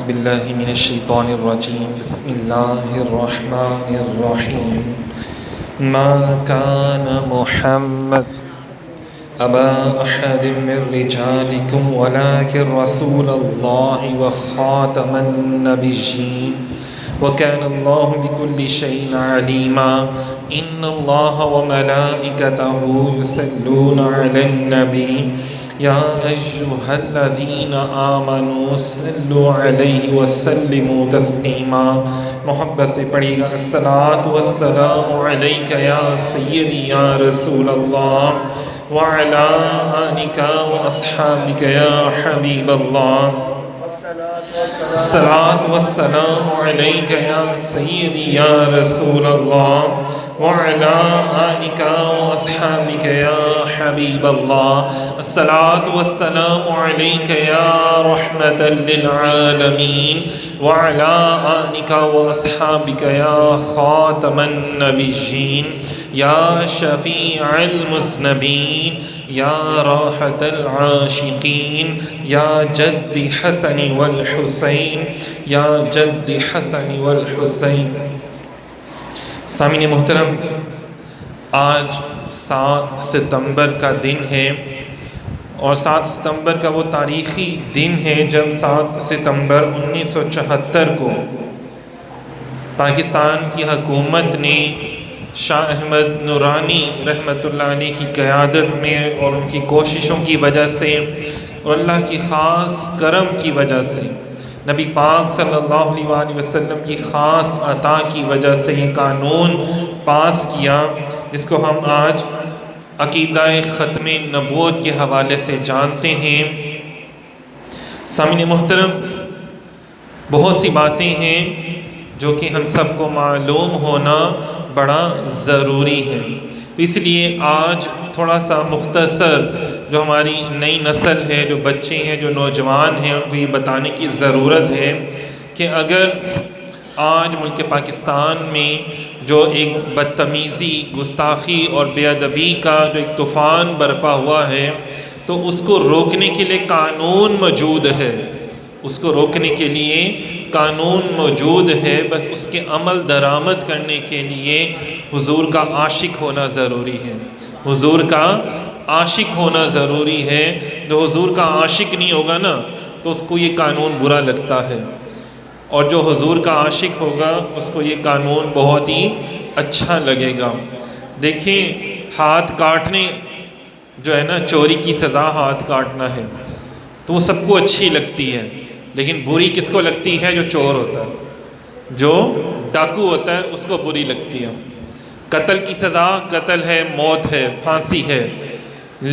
بالله من الشيطان الرجيم. بسم الله الرحمن الرحيم. ما كان محمد أبا أحد من رجالكم ولكن رسول الله وخاتم النبيين وكان الله بكل شيء عليما. إن الله وملائكته يصلون على النبي يا أيها الذين آمنوا صلوا عليه وسلموا تسليما. محبت سے پڑھیے گا الصلاۃ والسلام علیک یا سیدی یا رسول اللہ وعلى آلك وأصحابك يا حبيب الله. الصلاة والسلام عليك يا سيدي يا رسول الله وعلى آلك وأصحابك يا حبيب الله. الصلاة والسلام عليك يا رحمة للعالمين وعلى آلك وأصحابك يا خاتم النبيين يا شفيع المذنبين يا راحة العاشقين يا جد حسن والحسين يا جد حسن والحسين. سامعین محترم، آج 7 ستمبر کا دن ہے اور 7 ستمبر کا وہ تاریخی دن ہے جب 7 ستمبر 1974 کو پاکستان کی حکومت نے شاہ احمد نورانی رحمۃ اللہ علیہ کی قیادت میں اور ان کی کوششوں کی وجہ سے اور اللہ کی خاص کرم کی وجہ سے نبی پاک صلی اللہ علیہ وآلہ وسلم کی خاص عطا کی وجہ سے یہ قانون پاس کیا جس کو ہم آج عقیدہ ختم نبوت کے حوالے سے جانتے ہیں. سامعین محترم، بہت سی باتیں ہیں جو کہ ہم سب کو معلوم ہونا بڑا ضروری ہے، تو اس لیے آج تھوڑا سا مختصر جو ہماری نئی نسل ہے، جو بچے ہیں، جو نوجوان ہیں، ان کو یہ بتانے کی ضرورت ہے کہ اگر آج ملک پاکستان میں جو ایک بدتمیزی، گستاخی اور بے ادبی کا جو ایک طوفان برپا ہوا ہے تو اس کو روکنے کے لیے قانون موجود ہے، اس کو روکنے کے لیے قانون موجود ہے، بس اس کے عمل درآمد کرنے کے لیے حضور کا عاشق ہونا ضروری ہے. حضور کا عاشق ہونا ضروری ہے. جو حضور کا عاشق نہیں ہوگا نا تو اس کو یہ قانون برا لگتا ہے، اور جو حضور کا عاشق ہوگا اس کو یہ قانون بہت ہی اچھا لگے گا. دیکھیں، ہاتھ کاٹنے جو ہے نا، چوری کی سزا ہاتھ کاٹنا ہے، تو وہ سب کو اچھی لگتی ہے، لیکن بری کس کو لگتی ہے؟ جو چور ہوتا ہے، جو ڈاکو ہوتا ہے، اس کو بری لگتی ہے. قتل کی سزا قتل ہے، موت ہے، پھانسی ہے،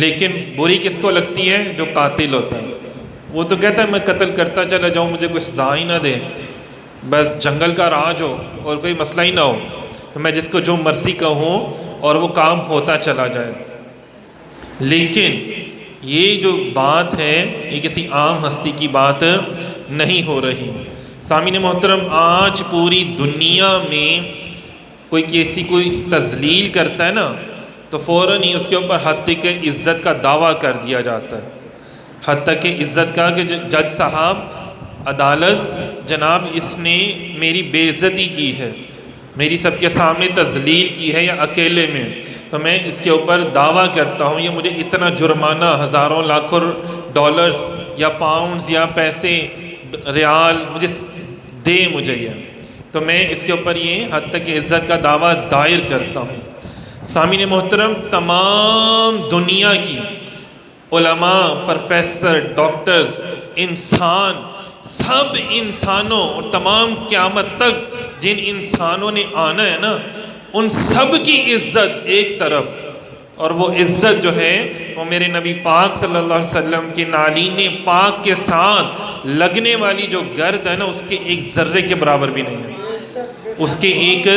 لیکن بری کس کو لگتی ہے؟ جو قاتل ہوتا ہے. وہ تو کہتا ہے میں قتل کرتا چلا جاؤں، مجھے کوئی سزا ہی نہ دے، بس جنگل کا راج ہو اور کوئی مسئلہ ہی نہ ہو، تو میں جس کو جو مرضی کہوں اور وہ کام ہوتا چلا جائے. لیکن یہ جو بات ہے یہ کسی عام ہستی کی بات نہیں ہو رہی. سامعین محترم، آج پوری دنیا میں کوئی تذلیل کرتا ہے نا تو فوراً ہی اس کے اوپر حد تک عزت کا دعویٰ کر دیا جاتا ہے. حد تک عزت کا کہ جج صاحب، عدالت جناب، اس نے میری بے عزتی کی ہے، میری سب کے سامنے تذلیل کی ہے، یا اکیلے میں، تو میں اس کے اوپر دعویٰ کرتا ہوں، یہ مجھے اتنا جرمانہ، ہزاروں لاکھوں ڈالرز یا پاؤنڈز یا پیسے، ریال مجھے دے، مجھے یہ، تو میں اس کے اوپر یہ حد تک عزت کا دعویٰ دائر کرتا ہوں. سامعین محترم، تمام دنیا کی علماء، پروفیسر، ڈاکٹرز، انسان، سب انسانوں اور تمام قیامت تک جن انسانوں نے آنا ہے نا، ان سب کی عزت ایک طرف، اور وہ عزت جو ہے وہ میرے نبی پاک صلی اللہ علیہ وسلم کے نالین پاک کے ساتھ لگنے والی جو گرد ہے نا، اس کے ایک ذرے کے برابر بھی نہیں ہے، اس کے ایک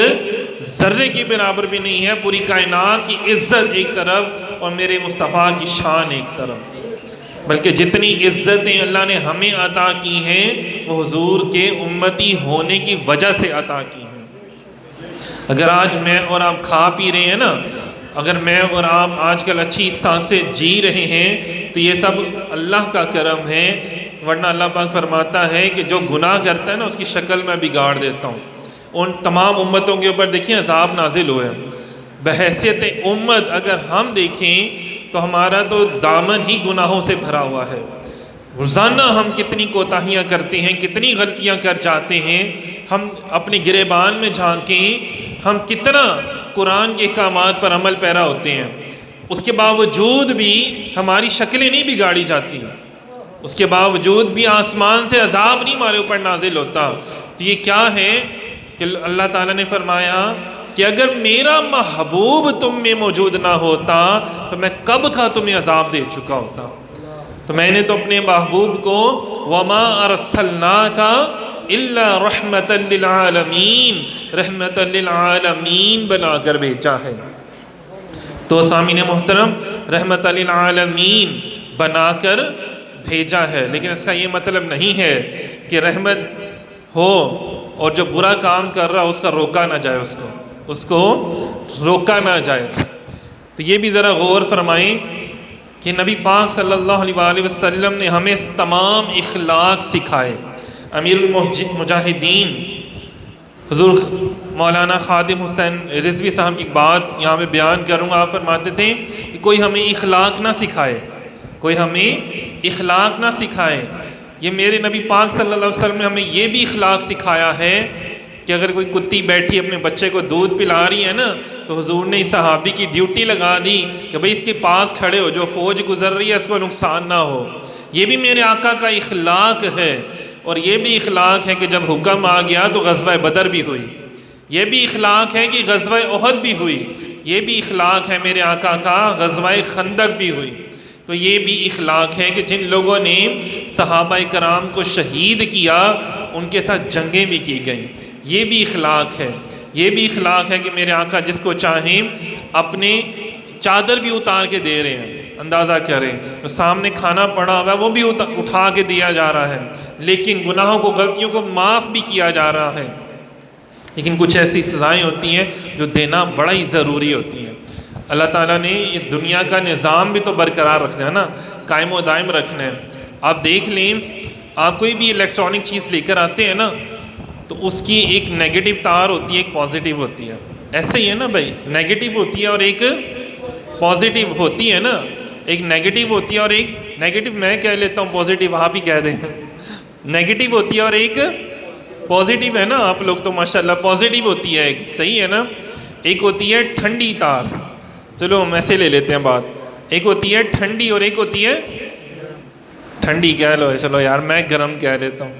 ذرے کے برابر بھی نہیں ہے. پوری کائنات کی عزت ایک طرف اور میرے مصطفیٰ کی شان ایک طرف. بلکہ جتنی عزتیں اللہ نے ہمیں عطا کی ہیں وہ حضور کے امتی ہونے کی وجہ سے عطا کی ہیں. اگر آج میں اور آپ کھا پی رہے ہیں نا، اگر میں اور آپ آج کل اچھی سانسیں جی رہے ہیں تو یہ سب اللہ کا کرم ہے. ورنہ اللہ پاک فرماتا ہے کہ جو گناہ کرتا ہے نا اس کی شکل میں بگاڑ دیتا ہوں۔ ان تمام امتوں کے اوپر دیکھیں عذاب نازل ہوئے، بحیثیت امت اگر ہم دیکھیں تو ہمارا تو دامن ہی گناہوں سے بھرا ہوا ہے۔ روزانہ ہم کتنی کوتاہیاں کرتے ہیں، کتنی غلطیاں کر جاتے ہیں۔ ہم اپنے گریبان میں جھانکیں، ہم کتنا قرآن کے احکامات پر عمل پیرا ہوتے ہیں، اس کے باوجود بھی ہماری شکلیں نہیں بگاڑی جاتی، اس کے باوجود بھی آسمان سے عذاب نہیں ہمارے اوپر نازل ہوتا۔ تو یہ کیا ہے کہ اللہ تعالیٰ نے فرمایا کہ اگر میرا محبوب تم میں موجود نہ ہوتا تو میں کب کا تمہیں عذاب دے چکا ہوتا۔ تو میں نے تو اپنے محبوب کو وما ارسلناک الا رحمتا للعالمین، رحمتا للعالمین بنا کر بھیجا ہے۔ تو سامعین محترم، رحمتا للعالمین بنا کر بھیجا ہے، لیکن اس کا یہ مطلب نہیں ہے کہ رحمت ہو اور جو برا کام کر رہا اس کا روکا نہ جائے، اس کو روکا نہ جائے۔ تو یہ بھی ذرا غور فرمائیں کہ نبی پاک صلی اللہ علیہ وآلہ وسلم نے ہمیں تمام اخلاق سکھائے۔ امیر المجاہدین حضور مولانا خادم حسین رضوی صاحب کی بات یہاں میں بیان کروں گا۔ آپ فرماتے تھے کہ کوئی ہمیں اخلاق نہ سکھائے، کوئی ہمیں اخلاق نہ سکھائے۔ یہ میرے نبی پاک صلی اللہ علیہ وسلم نے ہمیں یہ بھی اخلاق سکھایا ہے کہ اگر کوئی کتی بیٹھی اپنے بچے کو دودھ پلا رہی ہے نا تو حضور نے اس صحابی کی ڈیوٹی لگا دی کہ بھئی اس کے پاس کھڑے ہو، جو فوج گزر رہی ہے اس کو نقصان نہ ہو۔ یہ بھی میرے آقا کا اخلاق ہے۔ اور یہ بھی اخلاق ہے کہ جب حکم آ گیا تو غزوہ بدر بھی ہوئی، یہ بھی اخلاق ہے کہ غزوہ احد بھی ہوئی، یہ بھی اخلاق ہے میرے آقا کا غزوہ خندق بھی ہوئی۔ تو یہ بھی اخلاق ہے کہ جن لوگوں نے صحابہ کرام کو شہید کیا ان کے ساتھ جنگیں بھی کی گئیں، یہ بھی اخلاق ہے۔ یہ بھی اخلاق ہے کہ میرے آقا جس کو چاہیں اپنے چادر بھی اتار کے دے رہے ہیں، اندازہ کریں، تو سامنے کھانا پڑا ہوا ہے وہ بھی اٹھا کے دیا جا رہا ہے، لیکن گناہوں کو، غلطیوں کو معاف بھی کیا جا رہا ہے۔ لیکن کچھ ایسی سزائیں ہوتی ہیں جو دینا بڑا ہی ضروری ہوتی ہیں۔ اللہ تعالیٰ نے اس دنیا کا نظام بھی تو برقرار رکھنا ہے نا، قائم و دائم رکھنا ہے۔ آپ دیکھ لیں، آپ کوئی بھی الیکٹرانک چیز لے کر آتے ہیں نا تو اس کی ایک نیگیٹو تار ہوتی ہے، ایک پازیٹیو ہوتی ہے، ایسے ہی ہے نا بھائی، نیگیٹو ہوتی ہے اور ایک پازیٹیو ہوتی ہے نا، ایک نیگیٹو ہوتی ہے اور ایک نیگیٹو میں کہہ لیتا ہوں، پازیٹیو آپ ہی کہہ دیں، نیگیٹو ہوتی ہے اور ایک پازیٹیو ہے نا، آپ لوگ تو ماشاءاللہ پازیٹیو ہوتی ہے ایک، صحیح ہے نا۔ ایک ہوتی ہے ٹھنڈی تار، چلو ہم ایسے لے لیتے ہیں بات، ایک ہوتی ہے ٹھنڈی اور ایک ہوتی ہے ٹھنڈی کہہ لو، چلو یار میں گرم کہہ لیتا ہوں،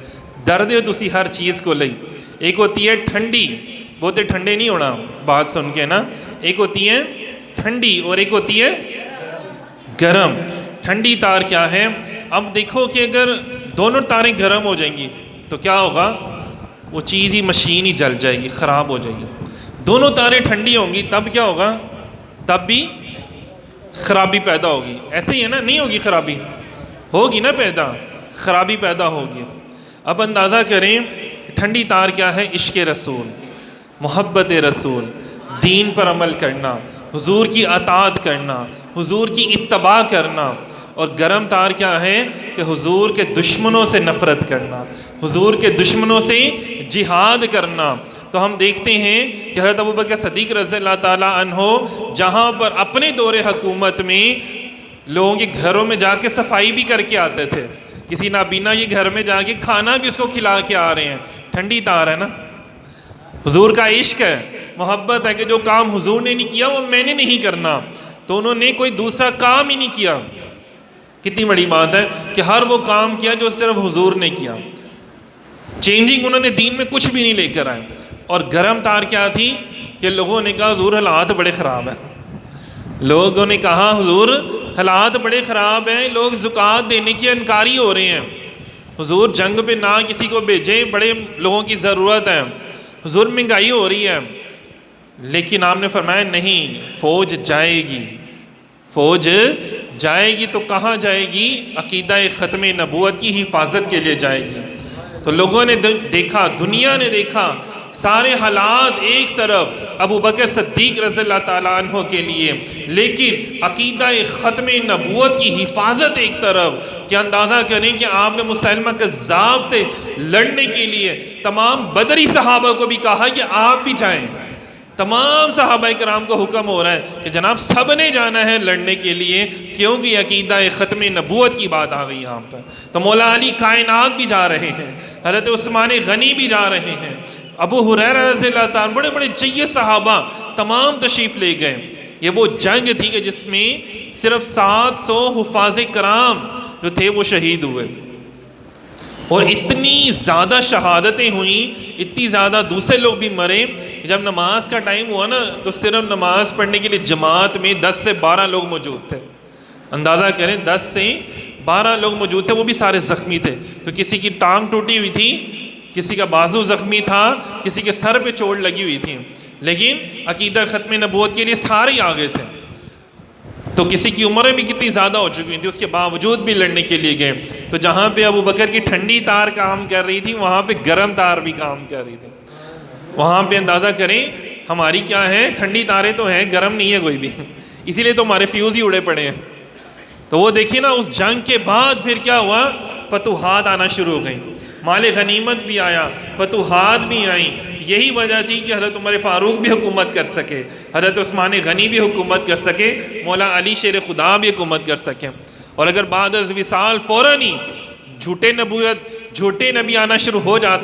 درد ہے تسی ہر چیز کو لئی۔ ایک ہوتی ہے ٹھنڈی، بہتے ٹھنڈے نہیں ہونا بات سن کے نا، ایک ہوتی ہے ٹھنڈی اور ایک ہوتی ہے گرم۔ ٹھنڈی تار کیا ہے؟ اب دیکھو کہ اگر دونوں تاریں گرم ہو جائیں گی تو کیا ہوگا؟ وہ چیز ہی، مشین ہی جل جائے گی، خراب ہو جائے گی۔ دونوں تاریں ٹھنڈی ہوں گی تب کیا ہوگا؟ تب بھی خرابی پیدا ہوگی، ایسے ہی ہے نا، نہیں ہوگی خرابی؟ ہوگی نا پیدا، خرابی پیدا ہوگی۔ اب اندازہ کریں ٹھنڈی تار کیا ہے؟ عشق رسول، محبت رسول، دین پر عمل کرنا، حضور کی اطاعت کرنا، حضور کی اتباع کرنا۔ اور گرم تار کیا ہے؟ کہ حضور کے دشمنوں سے نفرت کرنا، حضور کے دشمنوں سے جہاد کرنا۔ تو ہم دیکھتے ہیں کہ حضرت ابوبکر صدیق رضی اللہ تعالیٰ عنہ جہاں پر اپنے دور حکومت میں لوگوں کے گھروں میں جا کے صفائی بھی کر کے آتے تھے، کسی نابینا کے گھر میں جا کے کھانا بھی اس کو کھلا کے آ رہے ہیں، ٹھنڈی تار ہے نا۔ حضور کا عشق ہے، محبت ہے کہ جو کام حضور نے نہیں کیا وہ میں نے نہیں کرنا، تو انہوں نے کوئی دوسرا کام ہی نہیں کیا۔ کتنی بڑی بات ہے کہ ہر وہ کام کیا جو صرف حضور نے کیا، چینجنگ انہوں نے دین میں کچھ بھی نہیں لے کر آئے۔ اور گرم تار کیا تھی کہ لوگوں نے کہا حضور حالات بڑے خراب ہیں، لوگوں نے کہا حضور حالات بڑے خراب ہیں، لوگ زکوٰۃ دینے کی انکاری ہو رہے ہیں، حضور جنگ پہ نہ کسی کو بھیجیں، بڑے لوگوں کی ضرورت ہے، حضور مہنگائی ہو رہی ہے۔ لیکن آپ نے فرمایا نہیں، فوج جائے گی، فوج جائے گی تو کہاں جائے گی؟ عقیدہ ختم نبوت کی حفاظت کے لیے جائے گی۔ تو لوگوں نے دیکھا، دنیا نے دیکھا، سارے حالات ایک طرف ابو بکر صدیق رضی اللہ تعالیٰ عنہ کے لیے، لیکن عقیدہ ختم نبوت کی حفاظت ایک طرف، کہ اندازہ کریں کہ آپ نے مسلمہ کذاب سے لڑنے کے لیے تمام بدری صحابہ کو بھی کہا کہ آپ بھی جائیں. تمام صحابہ کرام کو حکم ہو رہا ہے کہ جناب سب نے جانا ہے لڑنے کے لیے، کیونکہ عقیدہ ختم نبوت کی بات آ گئی یہاں پر. تو مولا علی کائنات بھی جا رہے ہیں، حضرت عثمان غنی بھی جا رہے ہیں، ابو ہریرہ رضی اللہ تعالیٰ، بڑے بڑے جید صحابہ تمام تشریف لے گئے. یہ وہ جنگ تھی کہ جس میں صرف 700 حفاظ کرام جو تھے وہ شہید ہوئے، اور اتنی زیادہ شہادتیں ہوئیں، اتنی زیادہ دوسرے لوگ بھی مرے. جب نماز کا ٹائم ہوا نا تو صرف نماز پڑھنے کے لیے جماعت میں 10 سے 12 لوگ موجود تھے. اندازہ کریں 10 سے 12 لوگ موجود تھے، وہ بھی سارے زخمی تھے. تو کسی کی ٹانگ ٹوٹی ہوئی تھی، کسی کا بازو زخمی تھا، کسی کے سر پہ چوٹ لگی ہوئی تھی، لیکن عقیدہ ختم نبوت کے لیے سارے ہی آگے تھے. تو کسی کی عمریں بھی کتنی زیادہ ہو چکی تھی، اس کے باوجود بھی لڑنے کے لیے گئے. تو جہاں پہ ابو بکر کی ٹھنڈی تار کام کر رہی تھی، وہاں پہ گرم تار بھی کام کر رہی تھی. وہاں پہ اندازہ کریں ہماری کیا ہے، ٹھنڈی تاریں تو ہیں، گرم نہیں ہے کوئی بھی، اسی لیے تو ہمارے فیوز ہی اڑے پڑے ہیں. تو وہ دیکھیے نا، اس جنگ کے بعد پھر کیا ہوا، فتوحات آنا شروع ہو گئیں، مال غنیمت بھی آیا، فتوحات بھی آئیں. یہی وجہ تھی کہ حضرت عمر فاروق بھی حکومت کر سکے، حضرت عثمان غنی بھی حکومت کر سکے، مولا علی شیر خدا بھی حکومت کر سکے. اور اگر بعد از وصال فوراً ہی جھوٹے نبی آنا شروع ہو جاتے